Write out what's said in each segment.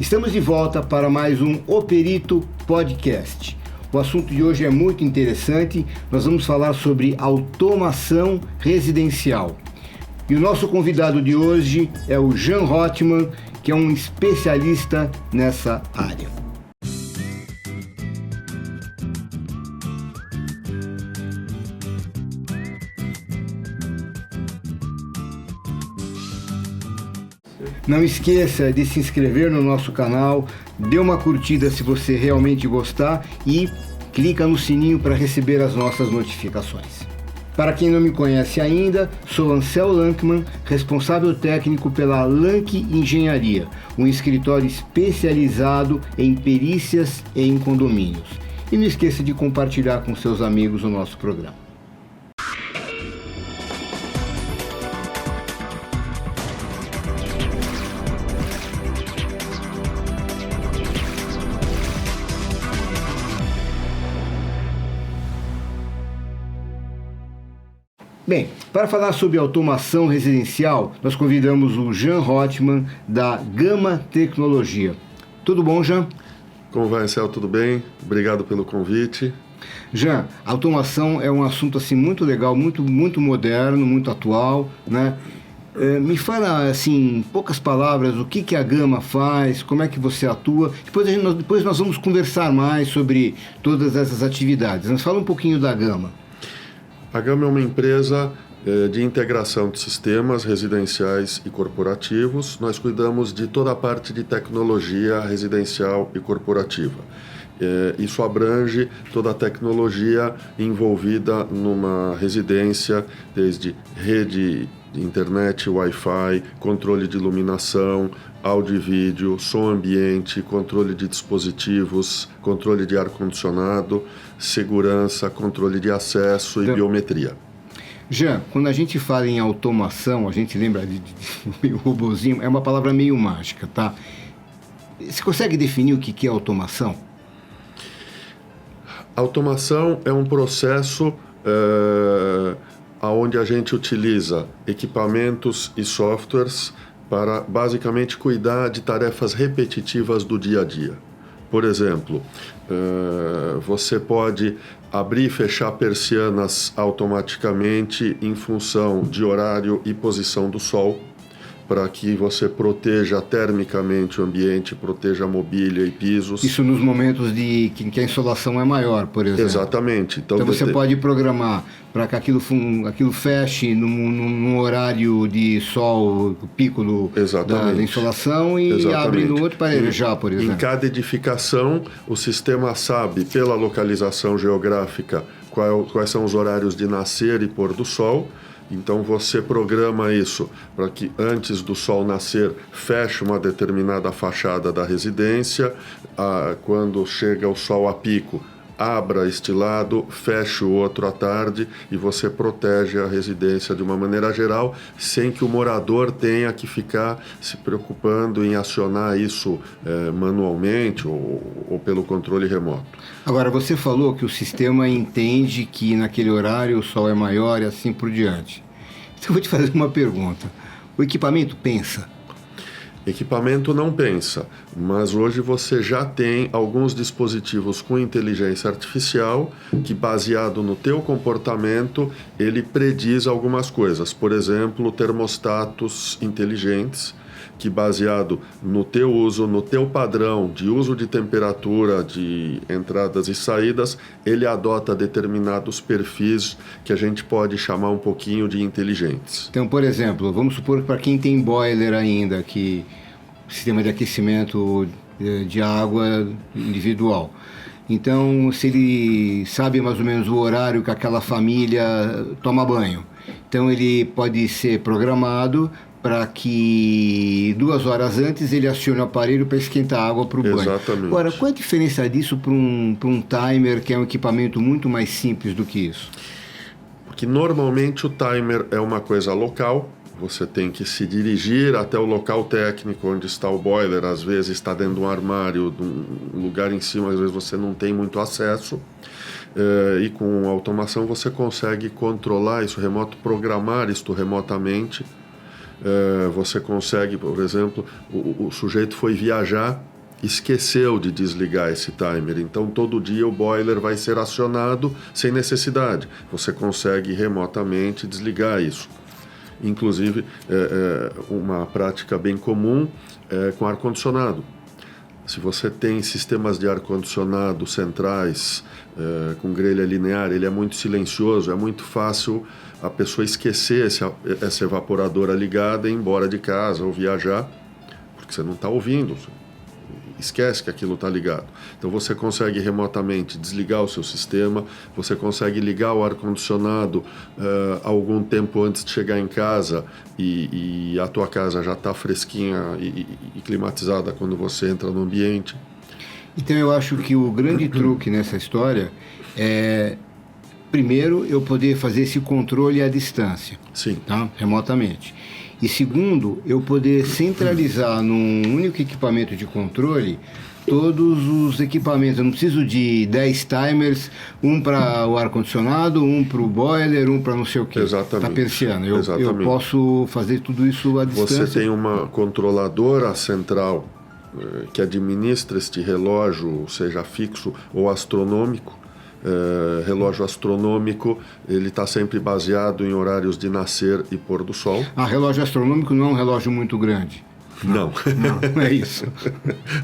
Estamos de volta para mais um O Perito Podcast. O assunto de hoje é muito interessante. Nós vamos falar sobre automação residencial. E o nosso convidado de hoje é o Jean Rothman, que é um especialista nessa área. Não esqueça de se inscrever no nosso canal, dê uma curtida se você realmente gostar e clica no sininho para receber as nossas notificações. Para quem não me conhece ainda, sou Ansel Lankman, responsável técnico pela Lank Engenharia, um escritório especializado em perícias e em condomínios. E não esqueça de compartilhar com seus amigos o nosso programa. Bem, para falar sobre automação residencial, nós convidamos o Jean Rothman, da Gama Tecnologia. Tudo bom, Jean? Como vai, Ansel? Tudo bem? Obrigado pelo convite. Jean, a automação é um assunto assim, muito legal, muito moderno, muito atual, né? Me fala, assim, em poucas palavras, o que a Gama faz, como é que você atua. Depois nós vamos conversar mais sobre todas essas atividades. Mas fala um pouquinho da Gama. A Gama é uma empresa de integração de sistemas residenciais e corporativos. Nós cuidamos de toda a parte de tecnologia residencial e corporativa. Isso abrange toda a tecnologia envolvida numa residência, desde rede de internet, Wi-Fi, controle de iluminação, áudio e vídeo, som ambiente, controle de dispositivos, controle de ar-condicionado, segurança, controle de acesso e biometria. Jean, quando a gente fala em automação, a gente lembra de robozinho, é uma palavra meio mágica, tá? Você consegue definir o que é automação? Automação é um processo onde a gente utiliza equipamentos e softwares para basicamente cuidar de tarefas repetitivas do dia a dia. Por exemplo, você pode abrir e fechar persianas automaticamente em função de horário e posição do sol, para que você proteja termicamente o ambiente, proteja a mobília e pisos. Isso nos momentos que a insolação é maior, por exemplo. Exatamente. Então você pode programar para que aquilo feche num horário de sol, pico da insolação, e abre no outro para arejar, por exemplo. Em cada edificação, o sistema sabe, pela localização geográfica, quais são os horários de nascer e pôr do sol. Então você programa isso para que antes do sol nascer feche uma determinada fachada da residência, quando chega o sol a pico abra este lado, feche o outro à tarde e você protege a residência de uma maneira geral, sem que o morador tenha que ficar se preocupando em acionar isso manualmente ou pelo controle remoto. Agora, você falou que o sistema entende que naquele horário o sol é maior e assim por diante. Então eu vou te fazer uma pergunta. O equipamento pensa? Equipamento não pensa, mas hoje você já tem alguns dispositivos com inteligência artificial que, baseado no teu comportamento, ele prediz algumas coisas. Por exemplo, termostatos inteligentes que, baseado no teu uso, no teu padrão de uso de temperatura, de entradas e saídas, ele adota determinados perfis que a gente pode chamar um pouquinho de inteligentes. Então, por exemplo, vamos supor que para quem tem boiler ainda, que sistema de aquecimento de água individual. Então, se ele sabe mais ou menos o horário que aquela família toma banho, então ele pode ser programado para que 2 horas antes ele acione o aparelho para esquentar a água para o banho. Exatamente. Agora, qual a diferença disso para um timer, que é um equipamento muito mais simples do que isso? Porque normalmente o timer é uma coisa local, você tem que se dirigir até o local técnico onde está o boiler, às vezes está dentro de um armário, de um lugar em cima, às vezes você não tem muito acesso. E com automação você consegue controlar isso remoto, programar isto remotamente, você consegue, por exemplo, o sujeito foi viajar, esqueceu de desligar esse timer, então todo dia o boiler vai ser acionado sem necessidade. Você consegue remotamente desligar isso. Inclusive, uma prática bem comum é com ar-condicionado. Se você tem sistemas de ar-condicionado centrais com grelha linear, ele é muito silencioso, é muito fácil a pessoa esquecer essa evaporadora ligada e ir embora de casa ou viajar, porque você não está ouvindo, esquece que aquilo está ligado. Então você consegue remotamente desligar o seu sistema, você consegue ligar o ar-condicionado algum tempo antes de chegar em casa e a tua casa já está fresquinha e climatizada quando você entra no ambiente. Então eu acho que o grande truque nessa história é, primeiro, eu poder fazer esse controle à distância. Sim. Tá? Remotamente. E segundo, eu poder centralizar num único equipamento de controle todos os equipamentos. Eu não preciso de 10 timers, um para o ar-condicionado, um para o boiler, um para não sei o quê. Exatamente. Para persiana. Eu posso fazer tudo isso à distância. Você tem uma controladora central que administra este relógio, seja fixo ou astronômico. Relógio astronômico, ele está sempre baseado em horários de nascer e pôr do sol. Relógio astronômico não é um relógio muito grande. Não. Não é isso.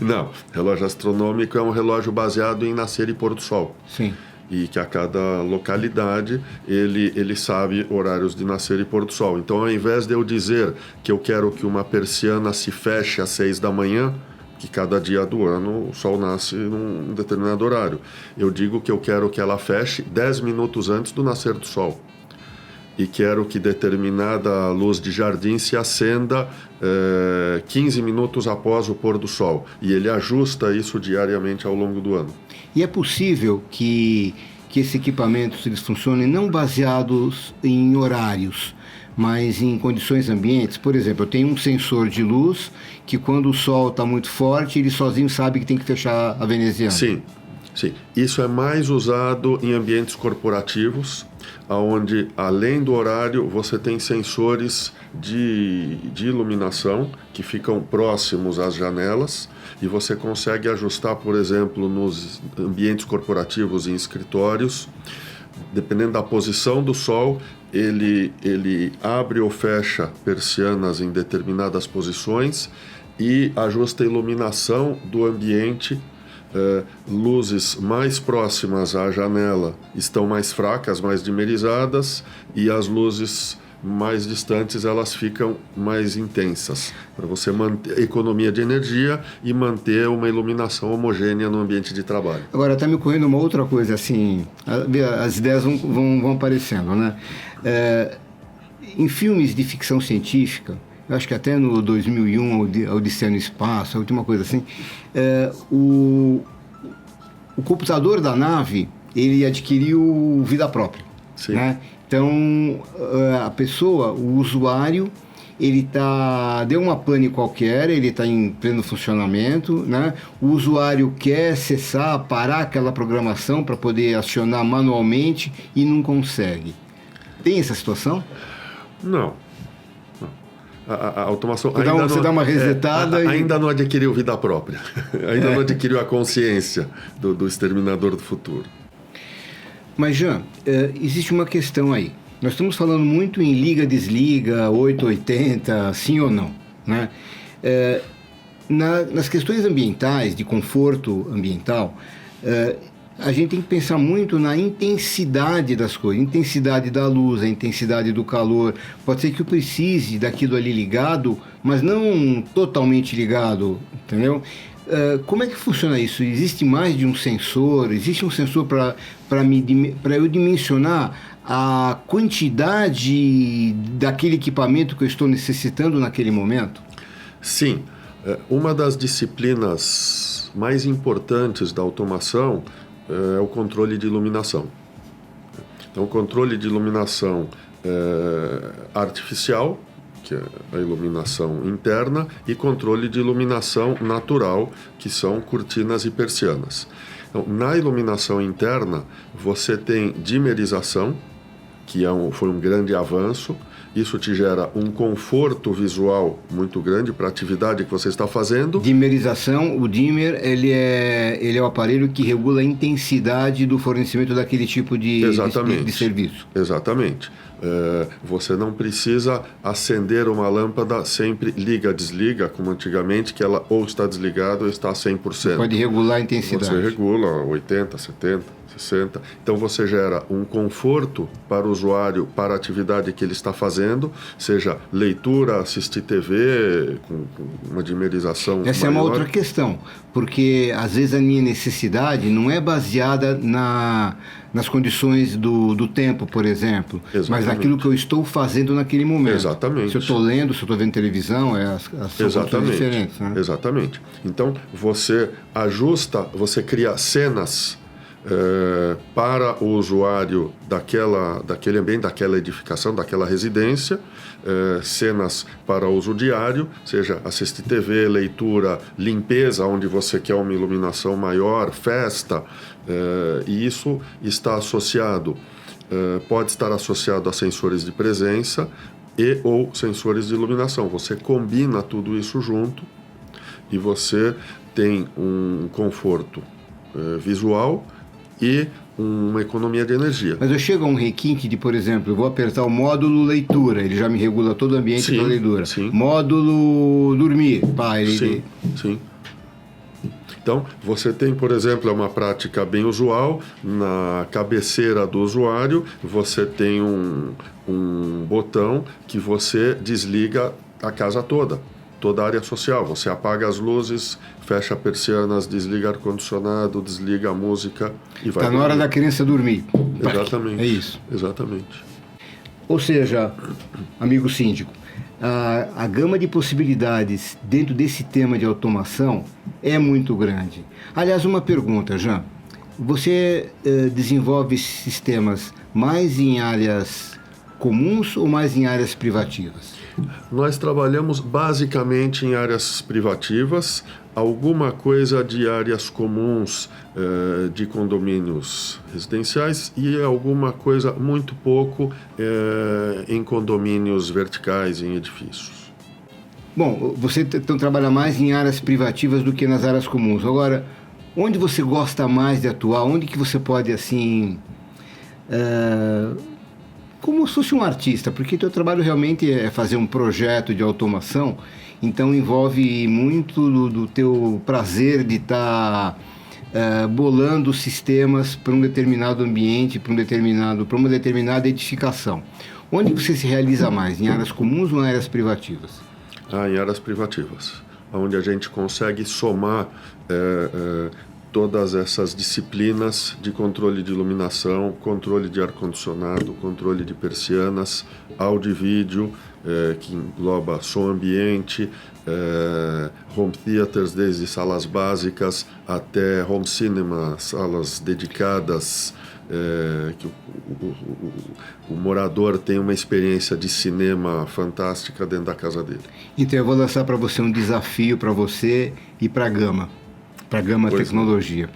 Não, relógio astronômico é um relógio baseado em nascer e pôr do sol. Sim. E que a cada localidade ele sabe horários de nascer e pôr do sol. Então, ao invés de eu dizer que eu quero que uma persiana se feche às 6 da manhã, que cada dia do ano o sol nasce num determinado horário, eu digo que eu quero que ela feche 10 minutos antes do nascer do sol. E quero que determinada luz de jardim se acenda 15 minutos após o pôr do sol. E ele ajusta isso diariamente ao longo do ano. E é possível que esses equipamentos eles funcionem não baseados em horários, mas em condições ambientes. Por exemplo, eu tenho um sensor de luz que quando o sol está muito forte, ele sozinho sabe que tem que fechar a veneziana. Sim, sim. Isso é mais usado em ambientes corporativos, onde, além do horário, você tem sensores de iluminação que ficam próximos às janelas e você consegue ajustar, por exemplo, nos ambientes corporativos e em escritórios, dependendo da posição do sol, ele abre ou fecha persianas em determinadas posições e ajusta a iluminação do ambiente. Luzes mais próximas à janela estão mais fracas, mais dimerizadas, e as luzes mais distantes elas ficam mais intensas, para você manter a economia de energia e manter uma iluminação homogênea no ambiente de trabalho. Agora está me ocorrendo uma outra coisa, assim, as ideias vão aparecendo, né? Em filmes de ficção científica, eu acho que até no 2001, a Odisseia no Espaço, a última coisa assim, o computador da nave, ele adquiriu vida própria. Sim. Né? Então, a pessoa, o usuário, ele deu uma pane qualquer, ele está em pleno funcionamento, né? O usuário quer cessar, parar aquela programação para poder acionar manualmente e não consegue. Tem essa situação? Não. A automação você dá uma resetada ainda não adquiriu vida própria. Ainda não adquiriu a consciência do exterminador do futuro. Mas, Jean, existe uma questão aí. Nós estamos falando muito em liga-desliga, 880, sim ou não, né? Nas questões ambientais, de conforto ambiental, a gente tem que pensar muito na intensidade das coisas, a intensidade da luz, a intensidade do calor. Pode ser que eu precise daquilo ali ligado, mas não totalmente ligado, entendeu? Como é que funciona isso? Existe mais de um sensor? Existe um sensor para eu dimensionar a quantidade daquele equipamento que eu estou necessitando naquele momento? Sim. Uma das disciplinas mais importantes da automação é o controle de iluminação. Então, o controle de iluminação artificial, que é a iluminação interna, e controle de iluminação natural, que são cortinas e persianas. Então, na iluminação interna, você tem dimerização, que foi um grande avanço, isso te gera um conforto visual muito grande para a atividade que você está fazendo. Dimerização, o dimmer, ele é o aparelho que regula a intensidade do fornecimento daquele tipo de serviço. Exatamente. Você não precisa acender uma lâmpada sempre liga-desliga, como antigamente, que ela ou está desligada ou está a 100%. Você pode regular a intensidade. Você regula 80, 70, 60. Então você gera um conforto para o usuário, para a atividade que ele está fazendo, seja leitura, assistir TV, com uma dimerização maior. Essa é uma outra questão, porque às vezes a minha necessidade não é baseada nas condições do tempo, por exemplo, mas naquilo que eu estou fazendo naquele momento. Exatamente. Se eu estou lendo, se eu estou vendo televisão, são coisas diferentes. Né? Exatamente. Então, você ajusta, você cria cenas para o usuário daquele ambiente, daquela edificação, daquela residência, cenas para uso diário, seja assistir TV, leitura, limpeza, onde você quer uma iluminação maior, festa, e isso está associado, pode estar associado a sensores de presença e ou sensores de iluminação. Você combina tudo isso junto e você tem um conforto visual e uma economia de energia. Mas eu chego a um requinte de, por exemplo, eu vou apertar o módulo leitura, ele já me regula todo o ambiente da leitura. Sim. Módulo dormir, Sim. Então, você tem, por exemplo, uma prática bem usual, na cabeceira do usuário, você tem um botão que você desliga a casa toda a área social. Você apaga as luzes, fecha persianas, desliga ar-condicionado, desliga a música e vai. Está na hora da criança dormir. Exatamente. É isso. Exatamente. Ou seja, amigo síndico, a gama de possibilidades dentro desse tema de automação é muito grande. Aliás, uma pergunta, Jean. Você desenvolve sistemas mais em áreas comuns ou mais em áreas privativas? Nós trabalhamos basicamente em áreas privativas, alguma coisa de áreas comuns de condomínios residenciais e alguma coisa muito pouco em condomínios verticais, em edifícios. Bom, você então trabalha mais em áreas privativas do que nas áreas comuns. Agora, onde você gosta mais de atuar? Onde que você pode, assim... como se fosse um artista, porque teu trabalho realmente é fazer um projeto de automação, então envolve muito do teu prazer de estar bolando sistemas para um determinado ambiente, para uma determinada edificação. Onde você se realiza mais? Em áreas comuns ou em áreas privativas? Em áreas privativas, onde a gente consegue somar todas essas disciplinas de controle de iluminação, controle de ar-condicionado, controle de persianas, áudio e vídeo, que engloba som ambiente, home theaters, desde salas básicas até home cinema, salas dedicadas, que o morador tem uma experiência de cinema fantástica dentro da casa dele. Então eu vou lançar para você um desafio para você e para a Gama. Para a Gama Tecnologia.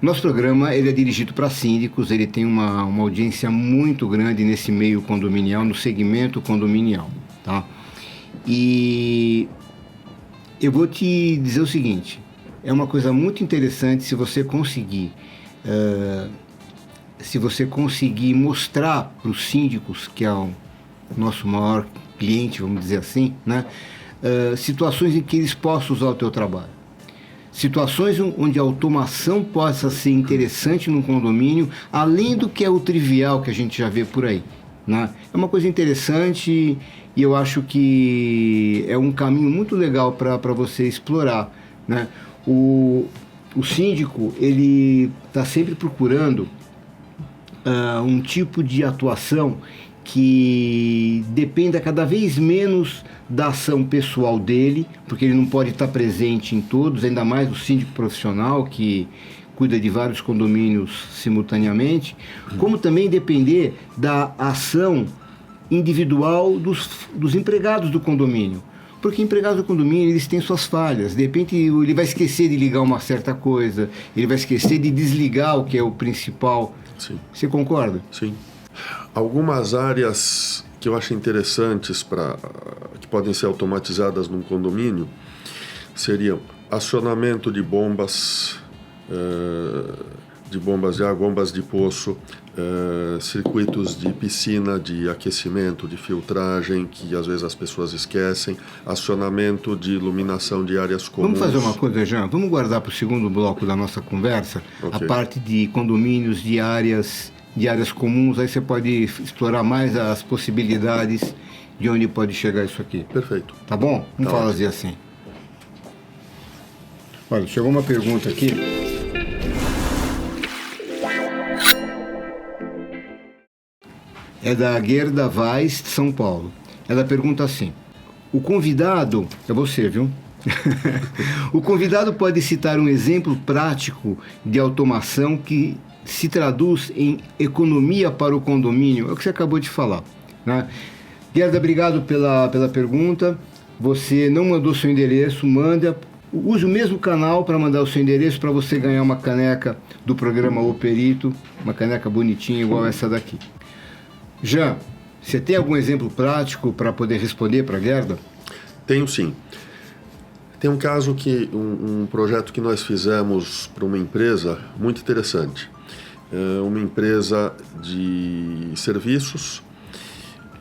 Nosso programa ele é dirigido para síndicos, ele tem uma audiência muito grande nesse meio condominial, no segmento condominial. Tá? E eu vou te dizer o seguinte, é uma coisa muito interessante se você conseguir mostrar para os síndicos, que é o nosso maior cliente, vamos dizer assim, né? Situações em que eles possam usar o teu trabalho. Situações onde a automação possa ser interessante no condomínio, além do que é o trivial que a gente já vê por aí. Né? É uma coisa interessante e eu acho que é um caminho muito legal para você explorar. Né? O síndico ele está sempre procurando um tipo de atuação que dependa cada vez menos da ação pessoal dele, porque ele não pode estar presente em todos, ainda mais o síndico profissional que cuida de vários condomínios simultaneamente, como também depender da ação individual dos empregados do condomínio. Porque empregados do condomínio, eles têm suas falhas. De repente, ele vai esquecer de ligar uma certa coisa, ele vai esquecer de desligar o que é o principal. Sim. Você concorda? Sim. Algumas áreas que eu acho interessantes que podem ser automatizadas num condomínio seriam acionamento de bombas de água, bombas de poço, circuitos de piscina, de aquecimento, de filtragem, que às vezes as pessoas esquecem, acionamento de iluminação de áreas comuns. Vamos fazer uma coisa, Jean, vamos guardar para o segundo bloco da nossa conversa, Okay. A parte de condomínios, de áreas comuns, aí você pode explorar mais as possibilidades de onde pode chegar isso aqui. Perfeito. Tá bom? Vamos fazer assim. Olha, chegou uma pergunta aqui. É da Gerda Vaz, de São Paulo. Ela pergunta assim: o convidado, é você, viu? O convidado pode citar um exemplo prático de automação que se traduz em economia para o condomínio? É o que você acabou de falar, né? Gerda, obrigado pela pergunta. Você não mandou seu endereço, use o mesmo canal para mandar o seu endereço para você ganhar uma caneca do programa O Perito, uma caneca bonitinha igual essa daqui. Jean, você tem algum exemplo prático para poder responder para a Gerda? Tenho sim. Tem um caso um projeto que nós fizemos para uma empresa muito interessante. Uma empresa de serviços.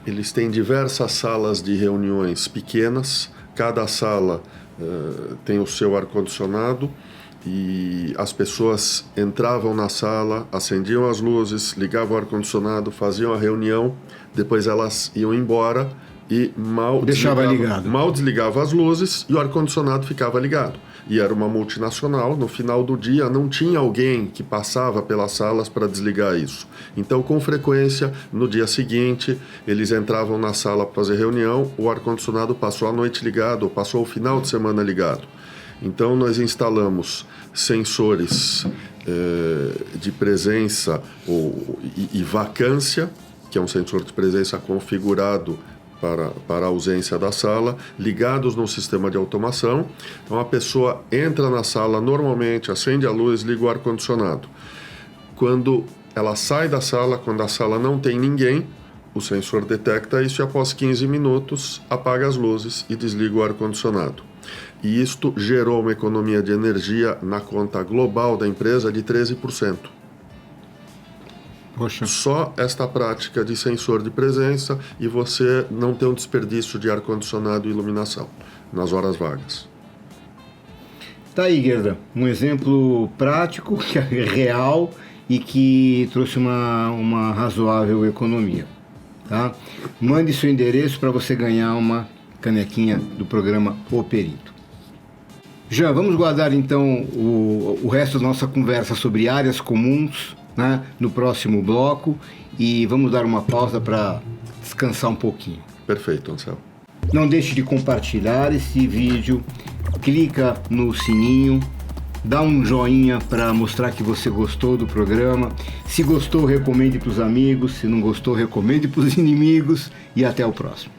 Eles têm diversas salas de reuniões pequenas. Cada sala tem o seu ar-condicionado e as pessoas entravam na sala, acendiam as luzes, ligavam o ar-condicionado, faziam a reunião, depois elas iam embora e mal desligavam as luzes e o ar-condicionado ficava ligado. E era uma multinacional, no final do dia não tinha alguém que passava pelas salas para desligar isso. Então, com frequência, no dia seguinte, eles entravam na sala para fazer reunião, o ar-condicionado passou a noite ligado, ou passou o final de semana ligado. Então, nós instalamos sensores de presença e vacância, que é um sensor de presença configurado para a ausência da sala, ligados num sistema de automação. Então, a pessoa entra na sala normalmente, acende a luz, liga o ar-condicionado. Quando ela sai da sala, quando a sala não tem ninguém, o sensor detecta isso e após 15 minutos apaga as luzes e desliga o ar-condicionado. E isto gerou uma economia de energia na conta global da empresa de 13%. Poxa. Só esta prática de sensor de presença e você não ter um desperdício de ar-condicionado e iluminação nas horas vagas. Tá aí, Gerda, um exemplo prático, que é real e que trouxe uma razoável economia. Tá? Mande seu endereço para você ganhar uma canequinha do programa O Perito. Já vamos guardar então o resto da nossa conversa sobre áreas comuns, né, no próximo bloco, e vamos dar uma pausa para descansar um pouquinho. Perfeito, Anselmo. Não deixe de compartilhar esse vídeo, clica no sininho, dá um joinha para mostrar que você gostou do programa. Se gostou, recomende para os amigos, se não gostou, recomende para os inimigos, e até o próximo.